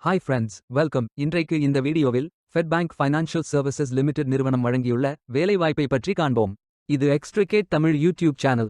Hi friends, welcome. இன்றைக்கு இந்த வீடியோவில் ஃபெட்பேங்க் ஃபைனான்ஷியல் சர்வீசஸ் லிமிடெட் நிறுவனம் வழங்கியுள்ள வேலைவாய்ப்பை பற்றி காண்போம். இது extricate Tamil YouTube channel.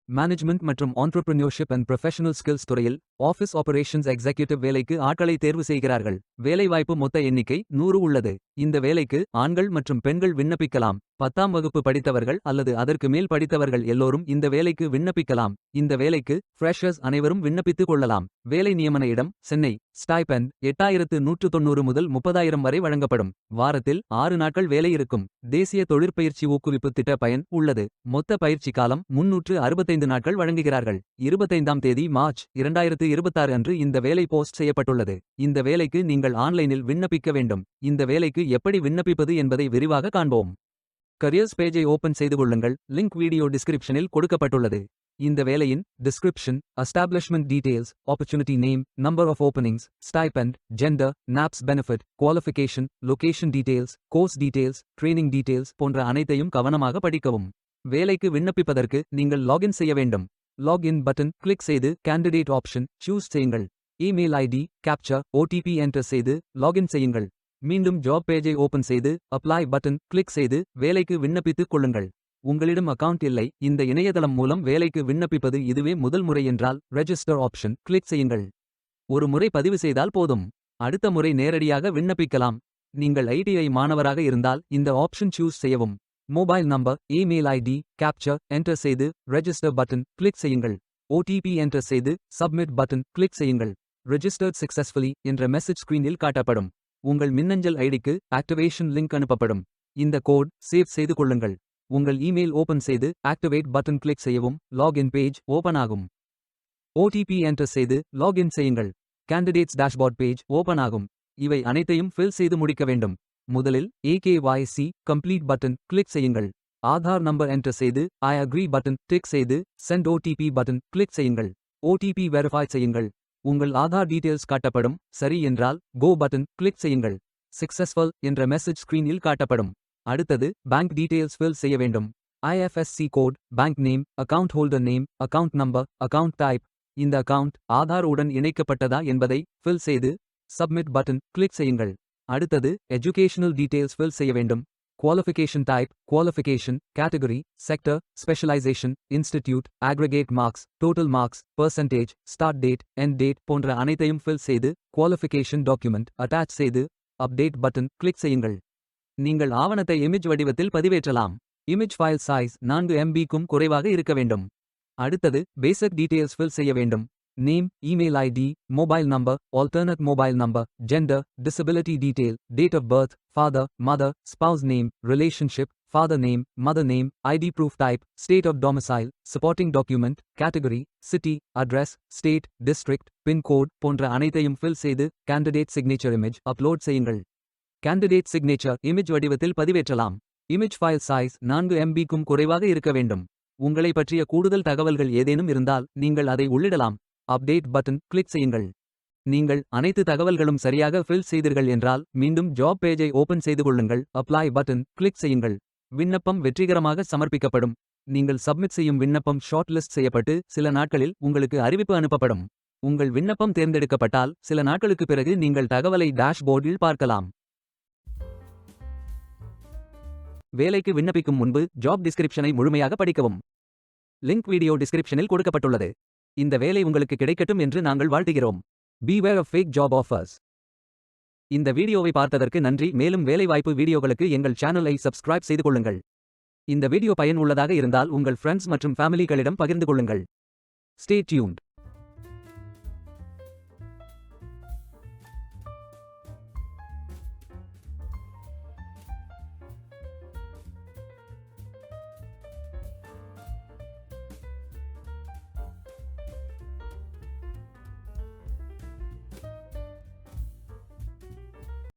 Management மற்றும் ஆண்டர்பிரினியோர்ஷிப் அண்ட் ப்ரொஃபஷனல் ஸ்கில்ஸ் துறையில் ஆஃபீஸ் ஆபரேஷன்ஸ் எக்ஸிக்யூட்டிவ் வேலைக்கு ஆட்களை தேர்வு செய்கிறார்கள். வேலைவாய்ப்பு மொத்த எண்ணிக்கை 100 உள்ளது. இந்த வேலைக்கு ஆண்கள் மற்றும் பெண்கள் விண்ணப்பிக்கலாம். 10ஆம் வகுப்பு படித்தவர்கள் அல்லது அதற்கு மேல் படித்தவர்கள் எல்லோரும் இந்த வேலைக்கு விண்ணப்பிக்கலாம். இந்த வேலைக்கு ஃப்ரெஷர்ஸ் அனைவரும் விண்ணப்பித்துக் கொள்ளலாம். வேலை நியமன இடம் சென்னை. ஸ்டைபெண்ட் 8190 முதல் 30,000 வரை வழங்கப்படும். வாரத்தில் 6 நாட்கள் வேலை இருக்கும். தேசிய தொழிற்பயிற்சி ஊக்குவிப்பு திட்ட பயன் உள்ளது. மொத்த பயிற்சி காலம் 365 நாட்கள் வழங்குகிறார்கள். 25ஆம் தேதி மார்ச் 2026 அன்று இந்த வேலை போஸ்ட் செய்யப்பட்டுள்ளது. இந்த வேலைக்கு நீங்கள் ஆன்லைனில் விண்ணப்பிக்க வேண்டும். இந்த வேலைக்கு எப்படி விண்ணப்பிப்பது என்பதை விரிவாக காண்போம். கரியர்ஸ் பேஜை ஓபன் செய்து கொள்ளுங்கள். லிங்க் வீடியோ டிஸ்கிரிப்ஷனில் கொடுக்கப்பட்டுள்ளது. இந்த வேலையின் description, establishment details, opportunity name, number of openings, stipend, gender, NAPS benefit, qualification, location details, course details, training details போன்ற அனைத்தையும் கவனமாக படிக்கவும். வேலைக்கு விண்ணப்பிப்பதற்கு நீங்கள் லாகின் செய்ய வேண்டும். லாகின் பட்டன் கிளிக் செய்து கேண்டிடேட் ஆப்ஷன் சூஸ் செய்யுங்கள். Email ID, captcha, OTP enter செய்து லாகின் செய்யுங்கள். மீண்டும் ஜாப் பேஜை ஓபன் செய்து அப்ளை பட்டன் கிளிக் செய்து வேலைக்கு விண்ணப்பித்துக் கொள்ளுங்கள். உங்களிடம் அக்கவுண்ட் இல்லை, இந்த இணையதளம் மூலம் வேலைக்கு விண்ணப்பிப்பது இதுவே முதல் முறை என்றால் ரெஜிஸ்டர் ஆப்ஷன் கிளிக் செய்யுங்கள். ஒரு முறை பதிவு செய்தால் போதும். அடுத்த முறை நேரடியாக விண்ணப்பிக்கலாம். நீங்கள் ஐடிஐ மாணவராக இருந்தால் இந்த ஆப்ஷன் சூஸ் செய்யவும். Mobile number, email ID, captcha enter செய்து ரெஜிஸ்டர் பட்டன் கிளிக் செய்யுங்கள். ஓடிபி என்டர் செய்து சப்மிட் பட்டன் கிளிக் செய்யுங்கள். ரெஜிஸ்டர்ட் சக்சஸ்ஃபுல்லி என்ற மெசேஜ் ஸ்கிரீனில் காட்டப்படும். உங்கள் மின்னஞ்சல் ஐடிக்கு ஆக்டிவேஷன் லிங்க் அனுப்பப்படும். இந்த கோட் சேவ் செய்து கொள்ளுங்கள். உங்கள் இமெயில் ஓபன் செய்து ஆக்டிவேட் பட்டன் கிளிக் செய்யவும். லாகின் பேஜ் ஓபன் ஆகும். ஓடிபி என்டர் செய்து லாகின் செய்யுங்கள். கேண்டிடேட்ஸ் டேஷ்போர்ட் பேஜ் ஓபன் ஆகும். இவை அனைத்தையும் ஃபில் செய்து முடிக்க வேண்டும். முதலில் AKYC கம்ப்ளீட் பட்டன் கிளிக் செய்யுங்கள். ஆதார் நம்பர் என்டர் செய்து ஐ அக்ரி பட்டன் டிக் செய்து சென்ட் ஓடிபி பட்டன் கிளிக் செய்யுங்கள். ஓடிபி வெரிஃபை செய்யுங்கள். உங்கள் ஆதார் டீடைல்ஸ் காட்டப்படும். சரி என்றால் கோ பட்டன் கிளிக் செய்யுங்கள். சக்சஸ்ஃபுல் என்ற மெசேஜ் ஸ்கிரீனில் காட்டப்படும். அடுத்தது பேங்க் டீடைல்ஸ் ஃபில் செய்ய வேண்டும். IFSC code, bank name, account holder name, account number, account type. இந்த அக்கவுண்ட் ஆதார் உடன் இணைக்கப்பட்டதா என்பதை ஃபில் செய்து சப்மிட் பட்டன் கிளிக் செய்யுங்கள். அடுத்தது எஜுகேஷனல் டீடைல்ஸ் ஃபில் செய்ய வேண்டும். Qualification type, qualification, category, sector, specialisation, institute, aggregate marks, total marks, percentage, start date, end date போன்ற அனைத்தையும் ஃபில் செய்து குவாலிஃபிகேஷன் டாக்குமெண்ட் அட்டாச் செய்து அப்டேட் பட்டன் கிளிக் செய்யுங்கள். நீங்கள் ஆவணத்தை இமேஜ் வடிவத்தில் பதிவேற்றலாம். இமேஜ் ஃபைல் சைஸ் 4 MB-க்கும் குறைவாக இருக்க வேண்டும். அடுத்தது பேசிக் டீடைல்ஸ் ஃபில் செய்ய வேண்டும். Name, email ID, mobile number, alternate mobile number, gender, disability detail, date of birth, father, mother, spouse name, relationship, father name, mother name, ID proof type, state of domicile, supporting document, category, city, address, state, district, pincode போன்ற அனைத்தையும் fill செய்து candidate signature image upload செய்யுங்கள். Candidate signature image வடிவத்தில் பதிவேற்றலாம். Image file size 4 MB-க்கும் குறைவாக இருக்க வேண்டும். உங்களை பற்றிய கூடுதல் தகவல்கள் ஏதேனும் இருந்தால் நீங்கள் அதை உள்ளிடலாம். அப்டேட் பட்டன் கிளிக் செய்யுங்கள். நீங்கள் அனைத்து தகவல்களும் சரியாக ஃபில் செய்தீர்கள் என்றால் மீண்டும் ஜாப் பேஜை ஓபன் செய்து கொள்ளுங்கள். அப்ளை பட்டன் கிளிக் செய்யுங்கள். விண்ணப்பம் வெற்றிகரமாக சமர்ப்பிக்கப்படும். நீங்கள் சப்மிட் செய்யும் விண்ணப்பம் ஷார்ட் லிஸ்ட் செய்யப்பட்டு சில நாட்களில் உங்களுக்கு அறிவிப்பு அனுப்பப்படும். உங்கள் விண்ணப்பம் தேர்ந்தெடுக்கப்பட்டால் சில நாட்களுக்கு பிறகு நீங்கள் தகவலை டேஷ்போர்டில் பார்க்கலாம். வேலைக்கு விண்ணப்பிக்கும் முன்பு ஜாப் டிஸ்கிரிப்ஷனை முழுமையாக படிக்கவும். லிங்க் வீடியோ டிஸ்கிரிப்ஷனில் கொடுக்கப்பட்டுள்ளது. இந்த வேலை உங்களுக்கு கிடைக்கட்டும் என்று நாங்கள் வாழ்த்துகிறோம். Beware of fake job offers. இந்த வீடியோவை பார்த்ததற்கு நன்றி. மேலும் வேலைவாய்ப்பு வீடியோகளுக்கு எங்கள் சேனலை சப்ஸ்கிரைப் செய்து கொள்ளுங்கள். இந்த வீடியோ பயன் உள்ளதாக இருந்தால் உங்கள் ஃப்ரெண்ட்ஸ் மற்றும் ஃபேமிலிகளிடம் பகிர்ந்து கொள்ளுங்கள். Stay tuned.